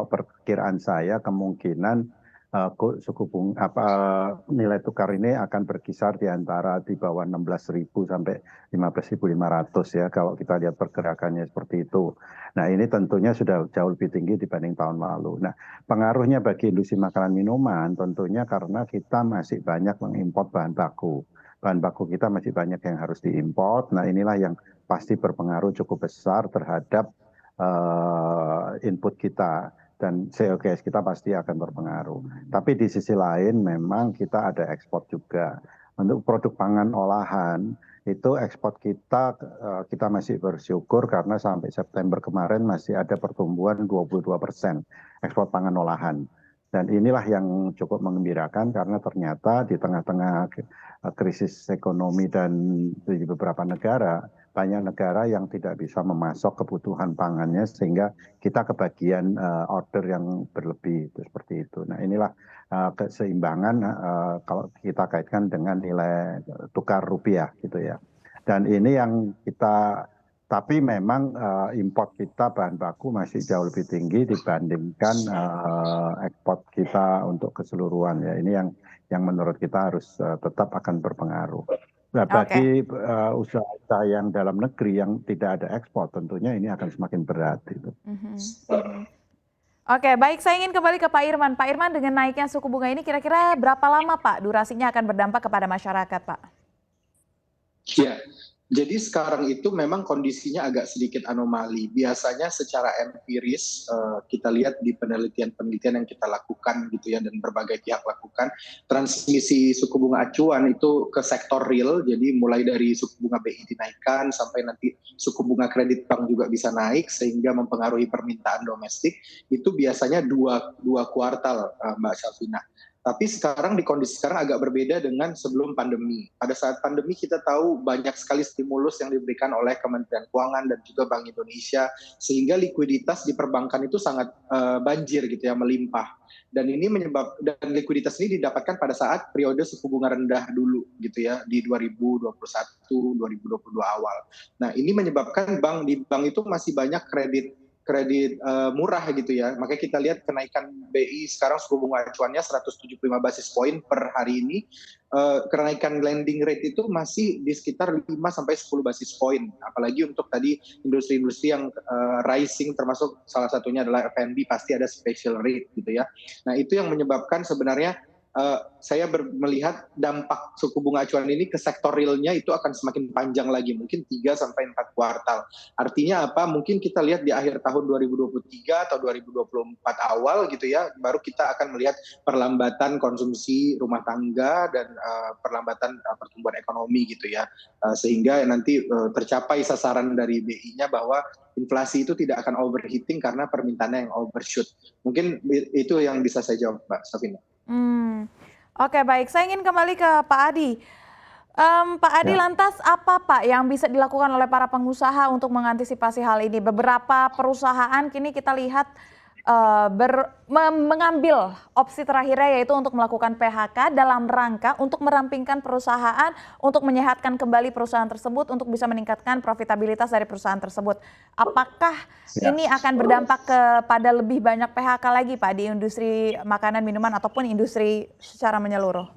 Perkiraan saya kemungkinan nilai tukar ini akan berkisar di bawah 16.000 sampai 15.500 ya kalau kita lihat pergerakannya seperti itu. Nah ini tentunya sudah jauh lebih tinggi dibanding tahun lalu. Nah pengaruhnya bagi industri makanan minuman tentunya karena kita masih banyak mengimpor bahan baku. Bahan baku kita masih banyak yang harus diimpor. Nah inilah yang pasti berpengaruh cukup besar terhadap input kita dan COGS kita pasti akan berpengaruh. Tapi di sisi lain memang kita ada ekspor juga. Untuk produk pangan olahan itu ekspor kita masih bersyukur karena sampai September kemarin masih ada pertumbuhan 22% ekspor pangan olahan. Dan inilah yang cukup mengembirakan karena ternyata di tengah-tengah krisis ekonomi dan di beberapa negara, banyak negara yang tidak bisa memasok kebutuhan pangannya sehingga kita kebagian order yang berlebih itu seperti itu. Nah inilah keseimbangan kalau kita kaitkan dengan nilai tukar rupiah gitu ya. Dan ini yang tapi memang import kita bahan baku masih jauh lebih tinggi dibandingkan ekspor kita untuk keseluruhan ya. Ini yang menurut kita harus tetap akan berpengaruh. Nah, bagi usaha yang dalam negeri yang tidak ada ekspor, tentunya ini akan semakin berat. Gitu. Oke, baik. Saya ingin kembali ke Pak Irman. Pak Irman, dengan naiknya suku bunga ini kira-kira berapa lama Pak durasinya akan berdampak kepada masyarakat Pak? Ya, jadi sekarang itu memang kondisinya agak sedikit anomali. Biasanya secara empiris kita lihat di penelitian-penelitian yang kita lakukan gitu ya dan berbagai pihak lakukan, transmisi suku bunga acuan itu ke sektor real, jadi mulai dari suku bunga BI dinaikkan sampai nanti suku bunga kredit bank juga bisa naik sehingga mempengaruhi permintaan domestik, itu biasanya dua kuartal Mbak Syafina. Tapi sekarang di kondisi sekarang agak berbeda dengan sebelum pandemi. Pada saat pandemi kita tahu banyak sekali stimulus yang diberikan oleh Kementerian Keuangan dan juga Bank Indonesia sehingga likuiditas di perbankan itu sangat banjir gitu ya, melimpah. Dan ini dan likuiditas ini didapatkan pada saat periode suku bunga rendah dulu gitu ya di 2021 2022 awal. Nah, ini menyebabkan di bank itu masih banyak kredit murah gitu ya. Makanya kita lihat kenaikan BI sekarang suku bunga acuannya 175 basis poin per hari ini. Kenaikan lending rate itu masih di sekitar 5 sampai 10 basis poin. Apalagi untuk tadi industri-industri yang rising termasuk salah satunya adalah F&B pasti ada special rate gitu ya. Nah, itu yang menyebabkan sebenarnya saya melihat dampak suku bunga acuan ini ke sektor realnya itu akan semakin panjang lagi, mungkin 3 sampai 4 kuartal. Artinya apa? Mungkin kita lihat di akhir tahun 2023 atau 2024 awal gitu ya, baru kita akan melihat perlambatan konsumsi rumah tangga dan perlambatan pertumbuhan ekonomi gitu ya. Sehingga nanti tercapai sasaran dari BI-nya bahwa inflasi itu tidak akan overheating karena permintaannya yang overshoot. Mungkin itu yang bisa saya jawab, Mbak Safina. Oke, baik. Saya ingin kembali ke Pak Adi. Pak Adi, lantas apa Pak yang bisa dilakukan oleh para pengusaha untuk mengantisipasi hal ini? Beberapa perusahaan kini kita lihat mengambil opsi terakhirnya yaitu untuk melakukan PHK dalam rangka untuk merampingkan perusahaan, untuk menyehatkan kembali perusahaan tersebut, untuk bisa meningkatkan profitabilitas dari perusahaan tersebut. Apakah ini akan berdampak kepada lebih banyak PHK lagi Pak di industri makanan, minuman ataupun industri secara menyeluruh?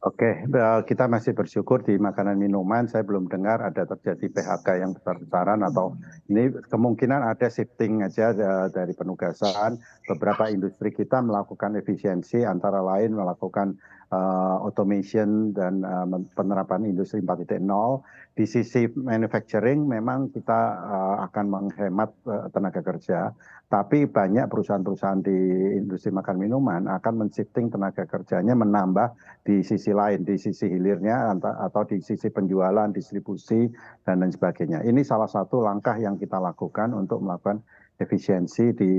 Oke, kita masih bersyukur di makanan minuman. Saya belum dengar ada terjadi PHK yang besar-besaran atau ini kemungkinan ada shifting aja dari penugasan. Beberapa industri kita melakukan efisiensi, antara lain melakukan automation dan penerapan industri 4.0. Di sisi manufacturing memang kita akan menghemat tenaga kerja, tapi banyak perusahaan-perusahaan di industri makan minuman akan men-shifting tenaga kerjanya menambah di sisi lain, di sisi hilirnya atau di sisi penjualan, distribusi, dan lain sebagainya. Ini salah satu langkah yang kita lakukan untuk melakukan efisiensi di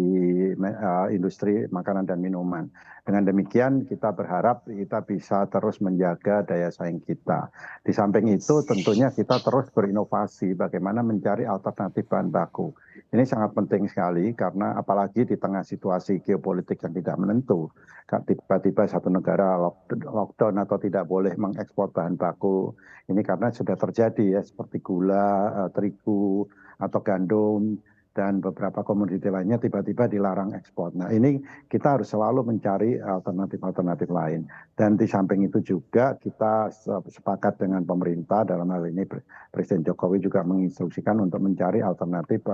industri makanan dan minuman. Dengan demikian kita berharap kita bisa terus menjaga daya saing kita. Di samping itu tentunya kita terus berinovasi bagaimana mencari alternatif bahan baku. Ini sangat penting sekali karena apalagi di tengah situasi geopolitik yang tidak menentu, tiba-tiba satu negara lockdown atau tidak boleh mengekspor bahan baku. Ini karena sudah terjadi ya seperti gula, terigu atau gandum. dan beberapa komoditi lainnya tiba-tiba dilarang ekspor. Nah ini kita harus selalu mencari alternatif-alternatif lain. Dan di samping itu juga kita sepakat dengan pemerintah, dalam hal ini Presiden Jokowi juga menginstruksikan untuk mencari alternatif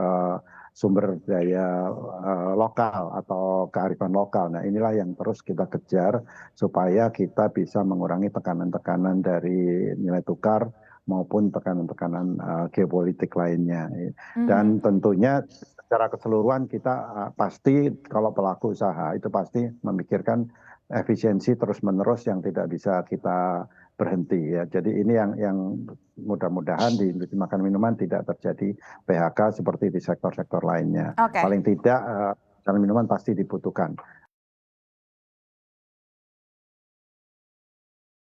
sumber daya lokal atau kearifan lokal. Nah inilah yang terus kita kejar supaya kita bisa mengurangi tekanan-tekanan dari nilai tukar maupun tekanan-tekanan geopolitik lainnya. Dan tentunya secara keseluruhan kita pasti kalau pelaku usaha itu pasti memikirkan efisiensi terus-menerus yang tidak bisa kita berhenti ya. Jadi ini yang mudah-mudahan di industri makan minuman tidak terjadi PHK seperti di sektor-sektor lainnya. Oke. Paling tidak makanan minuman pasti dibutuhkan.